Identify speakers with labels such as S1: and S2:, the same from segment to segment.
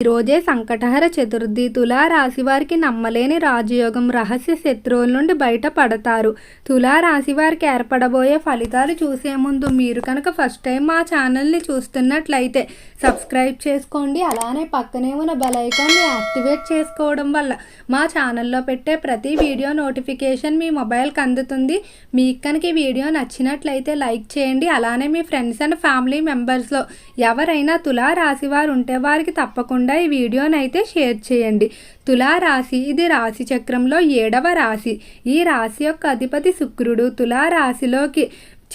S1: ఈరోజే సంకటహర చతుర్థి. తులారాశి వారికి నమ్మలేని రాజయోగం. రహస్య శత్రువుల నుండి బయటపడతారు. తులారాశి వారికి ఏర్పడబోయే ఫలితాలు చూసే ముందు మీరు కనుక ఫస్ట్ టైం మా ఛానల్ని చూస్తున్నట్లయితే సబ్స్క్రైబ్ చేసుకోండి. అలానే పక్కనే ఉన్న బెల్ ఐకాన్ని యాక్టివేట్ చేసుకోవడం వల్ల మా ఛానల్లో పెట్టే ప్రతి వీడియో నోటిఫికేషన్ మీ మొబైల్కి అందుతుంది. మీకు కనుక ఈ వీడియో నచ్చినట్లయితే లైక్ చేయండి. అలానే మీ ఫ్రెండ్స్ అండ్ ఫ్యామిలీ మెంబర్స్లో ఎవరైనా తులారాశి వారు ఉంటే వారికి తప్పకుండా ఈ వీడియోనైతే షేర్ చేయండి. తులారాశి ఇది రాశి చక్రంలో 7వ రాశి. ఈ రాశి యొక్క అధిపతి శుక్రుడు. తులారాశిలోకి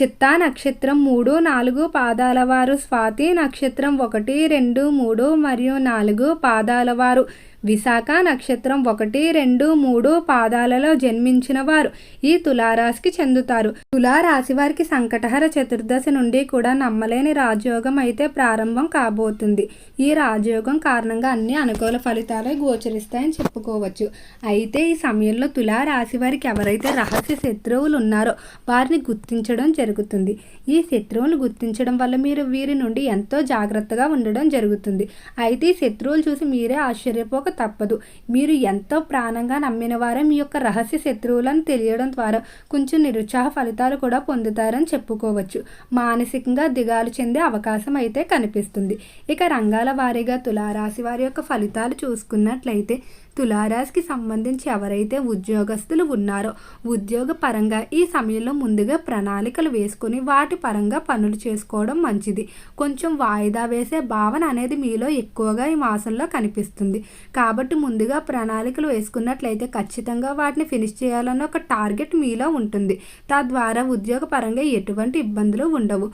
S1: చిత్తా నక్షత్రం 3, 4 పాదాల వారు, స్వాతి నక్షత్రం 1, 2, 3 మరియు 4 పాదాల వారు, విశాఖ నక్షత్రం 1, 2, 3 పాదాలలో జన్మించిన వారు ఈ తులారాశికి చెందుతారు. తులారాశి వారికి సంకటహర చతుర్దశి నుండి కూడా నమ్మలేని రాజయోగం అయితే ప్రారంభం కాబోతుంది. ఈ రాజయోగం కారణంగా అన్ని అనుకూల ఫలితాలే గోచరిస్తాయని చెప్పుకోవచ్చు. అయితే ఈ సమయంలో తులారాశి వారికి ఎవరైతే రహస్య శత్రువులు ఉన్నారో వారిని గుర్తించడం జరుగుతుంది. ఈ శత్రువులు గుర్తించడం వల్ల మీరు వీరి నుండి ఎంతో జాగ్రత్తగా ఉండడం జరుగుతుంది. అయితే ఈ శత్రువులు చూసి మీరే ఆశ్చర్యపోక తప్పదు. మీరు ఎంతో ప్రాణంగా నమ్మిన వారే మీ యొక్క రహస్య శత్రువులను తెలియడం ద్వారా కొంచెం నిరుత్సాహ ఫలితాలు కూడా పొందుతారని చెప్పుకోవచ్చు. మానసికంగా దిగాలు చెందే అవకాశం అయితే కనిపిస్తుంది. ఇక రంగాల వారీగా తులారాశి వారి యొక్క ఫలితాలు చూసుకున్నట్లయితే తులారాశికి సంబంధించి ఎవరైతే ఉద్యోగస్తులు ఉన్నారో ఉద్యోగ పరంగా ఈ సమయంలో ముందుగా ప్రణాళికలు వేసుకొని వాటి పరంగా పనులు చేసుకోవడం మంచిది. కొంచెం వాయిదా వేసే భావన అనేది మీలో ఎక్కువగా ఈ మాసంలో కనిపిస్తుంది. కాబట్టి ముందుగా ప్రణాళికలు వేసుకున్నట్లయితే ఖచ్చితంగా వాటిని ఫినిష్ చేయాలన్న ఒక టార్గెట్ మీలో ఉంటుంది. తద్వారా ఉద్యోగ పరంగా ఎటువంటి ఇబ్బందులు ఉండవు.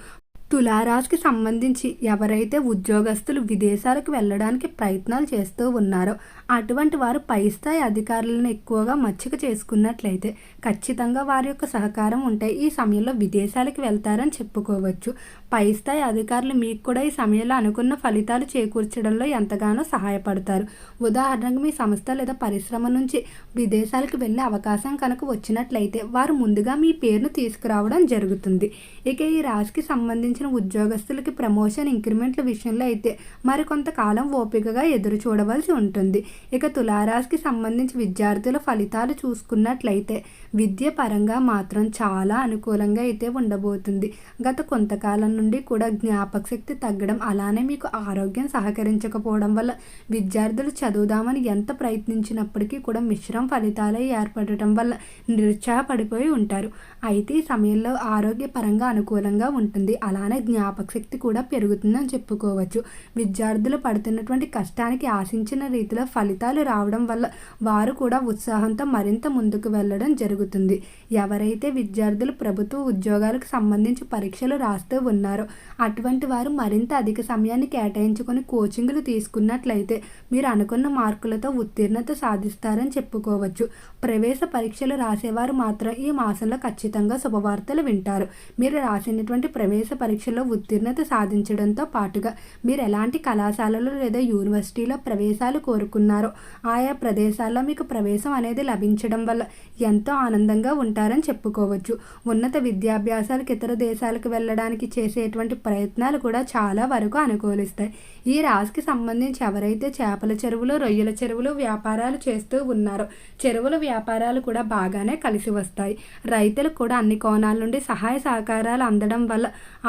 S1: తులారాశికి సంబంధించి ఎవరైతే ఉద్యోగస్తులు విదేశాలకు వెళ్ళడానికి ప్రయత్నాలు చేస్తూ ఉన్నారో అటువంటి వారు పై స్థాయి అధికారులను ఎక్కువగా మచ్చిక చేసుకున్నట్లయితే ఖచ్చితంగా వారి యొక్క సహకారం ఉంటే ఈ సమయంలో విదేశాలకు వెళ్తారని చెప్పుకోవచ్చు. పై స్థాయి అధికారులు మీకు కూడా ఈ సమయంలో అనుకున్న ఫలితాలు చేకూర్చడంలో ఎంతగానో సహాయపడతారు. ఉదాహరణకు మీ సంస్థ లేదా పరిశ్రమ నుంచి విదేశాలకు వెళ్ళే అవకాశం కనుక వచ్చినట్లయితే వారు ముందుగా మీ పేరును తీసుకురావడం జరుగుతుంది. ఇక ఈ రాశికి సంబంధించిన ఉద్యోగస్తులకి ప్రమోషన్ ఇంక్రిమెంట్ల విషయంలో అయితే మరికొంతకాలం ఓపికగా ఎదురు చూడవలసి ఉంటుంది. ఇక తులారాశికి సంబంధించి విద్యార్థుల ఫలితాలు చూసుకున్నట్లయితే విద్య పరంగా మాత్రం చాలా అనుకూలంగా అయితే ఉండబోతుంది. గత కొంతకాలం నుండి కూడా జ్ఞాపక శక్తి తగ్గడం, అలానే మీకు ఆరోగ్యం సహకరించకపోవడం వల్ల విద్యార్థులు చదువుదామని ఎంత ప్రయత్నించినప్పటికీ కూడా మిశ్రమ ఫలితాలే ఏర్పడటం వల్ల నిరుత్సాహపడిపోయి ఉంటారు. అయితే ఈ సమయంలో ఆరోగ్యపరంగా అనుకూలంగా ఉంటుంది. అలానే జ్ఞాపక శక్తి కూడా పెరుగుతుందని చెప్పుకోవచ్చు. విద్యార్థులు పడుతున్నటువంటి కష్టానికి ఆశించిన రీతిలో ఫలితాలు రావడం వల్ల వారు కూడా ఉత్సాహంతో మరింత ముందుకు వెళ్ళడం జరుగుతుంది. ఎవరైతే విద్యార్థులు ప్రభుత్వ ఉద్యోగాలకు సంబంధించి పరీక్షలు రాస్తూ ఉన్నారో అటువంటి వారు మరింత అధిక సమయాన్ని కేటాయించుకొని కోచింగ్లు తీసుకున్నట్లయితే మీరు అనుకున్న మార్కులతో ఉత్తీర్ణత సాధిస్తారని చెప్పుకోవచ్చు. ప్రవేశ పరీక్షలు రాసేవారు మాత్రం ఈ మాసంలో ఖచ్చితంగా శుభవార్తలు వింటారు. మీరు రాసినటువంటి ప్రవేశ పరీక్షలో ఉత్తీర్ణత సాధించడంతో పాటుగా మీరు ఎలాంటి కళాశాలలో లేదా యూనివర్సిటీలో ప్రవేశాలు కోరుకున్నారో ఆయా ప్రదేశాల్లో మీకు ప్రవేశం అనేది లభించడం వల్ల ఎంతో ఆనందంగా ఉంటారని చెప్పుకోవచ్చు. ఉన్నత విద్యాభ్యాసాలకు ఇతర దేశాలకు వెళ్ళడానికి చేసేటువంటి ప్రయత్నాలు కూడా చాలా వరకు అనుకూలిస్తాయి. ఈ రాశికి సంబంధించి ఎవరైతే చేపల చెరువులు, రొయ్యల చెరువులు వ్యాపారాలు చేస్తూ ఉన్నారో చెరువుల వ్యాపారాలు కూడా బాగానే కలిసి వస్తాయి. రైతులకు కూడా అన్ని కోణాల నుండి సహాయ సహకారాలు అందడం వల్ల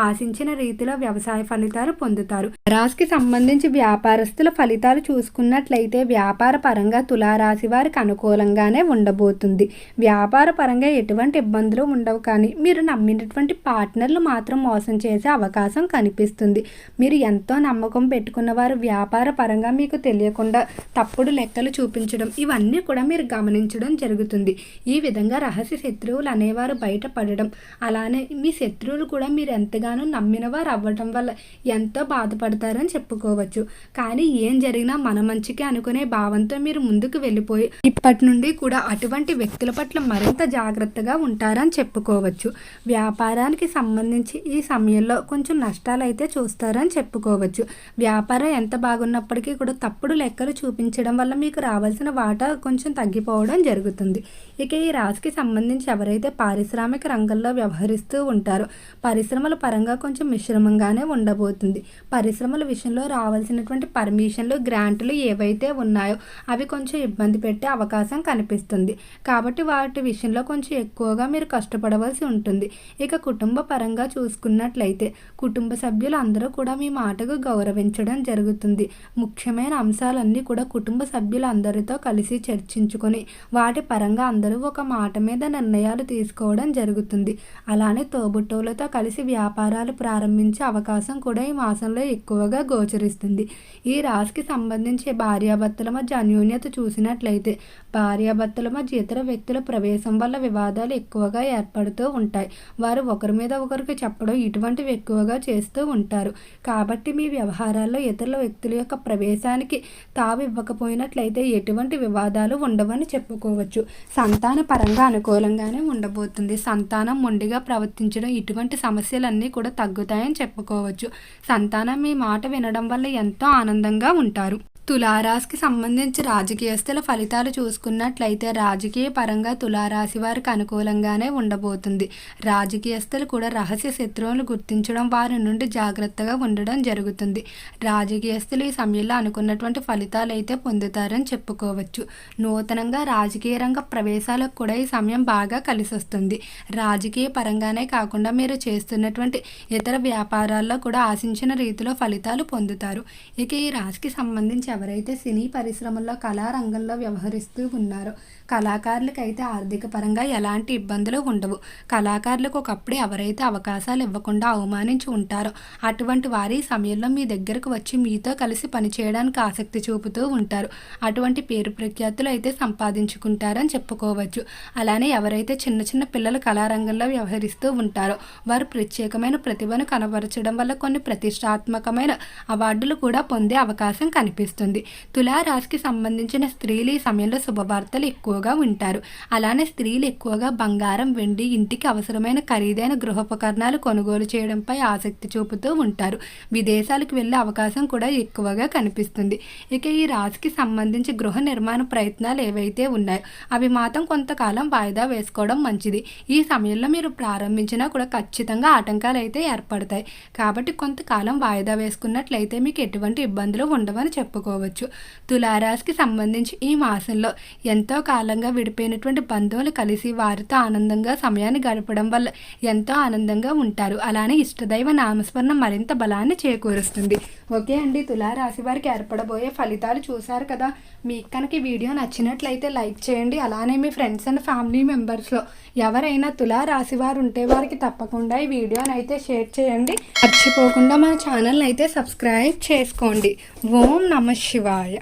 S1: ఆశించిన రీతిలో వ్యవసాయ ఫలితాలు పొందుతారు. రాశికి సంబంధించి వ్యాపారస్తుల ఫలితాలు చూసుకున్నట్లయితే వ్యాపార పరంగా తులారాశి వారికి అనుకూలంగానే ఉండబోతుంది. వ్యాపార పరంగా ఎటువంటి ఇబ్బందులు ఉండవు. కానీ మీరు నమ్మినటువంటి పార్ట్నర్లు మాత్రం మోసం చేసే అవకాశం కనిపిస్తుంది. మీరు ఎంతో నమ్మకం పెట్టుకున్న వారు వ్యాపార పరంగా మీకు తెలియకుండా తప్పుడు లెక్కలు చూపించడం ఇవన్నీ కూడా మీరు గమనించడం జరుగుతుంది. ఈ విధంగా రహస్య శత్రువులు అనేవారు బయటపడడం, అలానే మీ శత్రువులు కూడా మీరు ఎంతగానో నమ్మిన వారు అవ్వడం వల్ల ఎంతో బాధపడతారని చెప్పుకోవచ్చు. కానీ ఏం జరిగినా మన మంచికి అనుకునే భావంతో మీరు ముందుకు వెళ్ళిపోయి ఇప్పటి నుండి కూడా అటువంటి వ్యక్తుల పట్ల మరింత జాగ్రత్తగా ఉంటారని చెప్పుకోవచ్చు. వ్యాపారానికి సంబంధించి ఈ సమయంలో కొంచెం నష్టాలు అయితే చూస్తారని చెప్పుకోవచ్చు. వ్యాపారం ఎంత బాగున్నప్పటికీ కూడా తప్పుడు లెక్కలు చూపించడం వల్ల మీకు రావాల్సిన వాటా కొంచెం తగ్గిపోవడం జరుగుతుంది. ఇక ఈ రాశికి సంబంధించి ఎవరైతే పారిశ్రామిక రంగంలో వ్యవహరిస్తూ ఉంటారో పరిశ్రమల పరంగా కొంచెం మిశ్రమంగానే ఉండబోతుంది. పరిశ్రమల విషయంలో రావాల్సినటువంటి పర్మిషన్లు, గ్రాంట్లు ఏవైతే ఉన్నాయో అవి కొంచెం ఇబ్బంది పెట్టే అవకాశం కనిపిస్తుంది. కాబట్టి వాటి విషయంలో కొంచెం ఎక్కువగా మీరు కష్టపడవలసి ఉంటుంది. ఇక కుటుంబ పరంగా చూసుకున్నట్లయితే కుటుంబ సభ్యులు అందరూ కూడా మీ మాటకు గౌరవించడం జరుగుతుంది. ముఖ్యమైన అంశాలన్నీ కూడా కుటుంబ సభ్యులందరితో కలిసి చర్చించుకొని వాటి పరంగా అందరూ ఒక మాట మీద నిర్ణయాలు తీసుకోవడం జరుగుతుంది. అలానే తోబుట్టువులతో కలిసి వ్యాపారాలు ప్రారంభించే అవకాశం కూడా ఈ మాసంలో ఎక్కువగా గోచరిస్తుంది. ఈ రాశికి సంబంధించి భార్యాభర్తల మధ్య అన్యోన్యత చూసినట్లయితే భార్యాభర్తల మధ్య ఇతర వ్యక్తుల ప్రవేశం వల్ల వివాదాలు ఎక్కువగా ఏర్పడుతూ ఉంటాయి. వారు ఒకరి మీద ఒకరికి చెప్పడం ఇటువంటివి ఎక్కువగా చేస్తూ ఉంటారు. కాబట్టి మీ వ్యవహారాల్లో ఇతరుల వ్యక్తుల యొక్క ప్రవేశానికి తావు ఇవ్వకపోయినట్లయితే ఎటువంటి వివాదాలు ఉండవని చెప్పుకోవచ్చు. సంతాన పరంగా అనుకూలంగానే ఉండబోతుంది. సంతానం మొండిగా ప్రవర్తించడం ఇటువంటి సమస్యలన్నీ కూడా తగ్గుతాయని చెప్పుకోవచ్చు. సంతానం మీ మాట వినడం వల్ల ఎంతో ఆనందంగా ఉంటారు. తులారాశికి సంబంధించి రాజకీయస్తుల ఫలితాలు చూసుకున్నట్లయితే రాజకీయ పరంగా తులారాశి వారికి అనుకూలంగానే ఉండబోతుంది. రాజకీయస్తులు కూడా రహస్య శత్రువులను గుర్తించడం, వారి నుండి జాగ్రత్తగా ఉండడం జరుగుతుంది. రాజకీయస్తులు ఈ సమయంలో అనుకున్నటువంటి ఫలితాలు అయితే పొందుతారని చెప్పుకోవచ్చు. నూతనంగా రాజకీయ రంగ ప్రవేశాలకు కూడా ఈ సమయం బాగా కలిసి వస్తుంది. రాజకీయ పరంగానే కాకుండా మీరు చేస్తున్నటువంటి ఇతర వ్యాపారాల్లో కూడా ఆశించిన రీతిలో ఫలితాలు పొందుతారు. ఇక ఈ రాశికి సంబంధించి ఎవరైతే సినీ పరిశ్రమల్లో కళారంగంలో వ్యవహరిస్తూ ఉన్నారో కళాకారులకు అయితే ఆర్థిక పరంగా ఎలాంటి ఇబ్బందులు ఉండవు. కళాకారులకు ఒకప్పుడే ఎవరైతే అవకాశాలు ఇవ్వకుండా అవమానించి ఉంటారో అటువంటి వారి సమయంలో మీ దగ్గరకు వచ్చి మీతో కలిసి పనిచేయడానికి ఆసక్తి చూపుతూ ఉంటారు. అటువంటి పేరు ప్రఖ్యాతులు అయితే సంపాదించుకుంటారని చెప్పుకోవచ్చు. అలానే ఎవరైతే చిన్న చిన్న పిల్లలు కళారంగంలో వ్యవహరిస్తూ ఉంటారో వారు ప్రత్యేకమైన ప్రతిభను కనబరచడం వల్ల కొన్ని ప్రతిష్టాత్మకమైన అవార్డులు కూడా పొందే అవకాశం కనిపిస్తుంది. తులారాశికి సంబంధించిన స్త్రీలు ఈ సమయంలో శుభవార్తలు ఎక్కువగా ఉంటారు. అలానే స్త్రీలు ఎక్కువగా బంగారం, వెండి, ఇంటికి అవసరమైన ఖరీదైన గృహోపకరణాలు కొనుగోలు చేయడంపై ఆసక్తి చూపుతూ ఉంటారు. విదేశాలకు వెళ్ళే అవకాశం కూడా ఎక్కువగా కనిపిస్తుంది. ఇక ఈ రాశికి సంబంధించి గృహ నిర్మాణ ప్రయత్నాలు ఏవైతే ఉన్నాయో అవి మాత్రం కొంతకాలం వాయిదా వేసుకోవడం మంచిది. ఈ సమయంలో మీరు ప్రారంభించినా కూడా ఖచ్చితంగా ఆటంకాలు అయితే ఏర్పడతాయి. కాబట్టి కొంతకాలం వాయిదా వేసుకున్నట్లయితే మీకు ఎటువంటి ఇబ్బందులు ఉండవని చెప్పుకోవచ్చు. తులారాశికి సంబంధించి ఈ మాసంలో ఎంతో కాలంగా విడిపోయినటువంటి బంధువులు కలిసి వారితో ఆనందంగా సమయాన్ని గడపడం వల్ల ఎంతో ఆనందంగా ఉంటారు. అలానే ఇష్టదైవ నామస్మరణ మరింత బలాన్ని చేకూరుస్తుంది. ఓకే అండి, తులారాశి వారికి ఏర్పడబోయే ఫలితాలు చూశారు కదా. మీకు కనుక ఈ వీడియో నచ్చినట్లయితే లైక్ చేయండి. అలానే మీ ఫ్రెండ్స్ అండ్ ఫ్యామిలీ మెంబర్స్లో ఎవరైనా తులారాశి వారు ఉంటే వారికి తప్పకుండా ఈ వీడియోని అయితే షేర్ చేయండి. మర్చిపోకుండా మన ఛానల్ని అయితే సబ్స్క్రైబ్ చేసుకోండి. ఓం నమః శివాయ.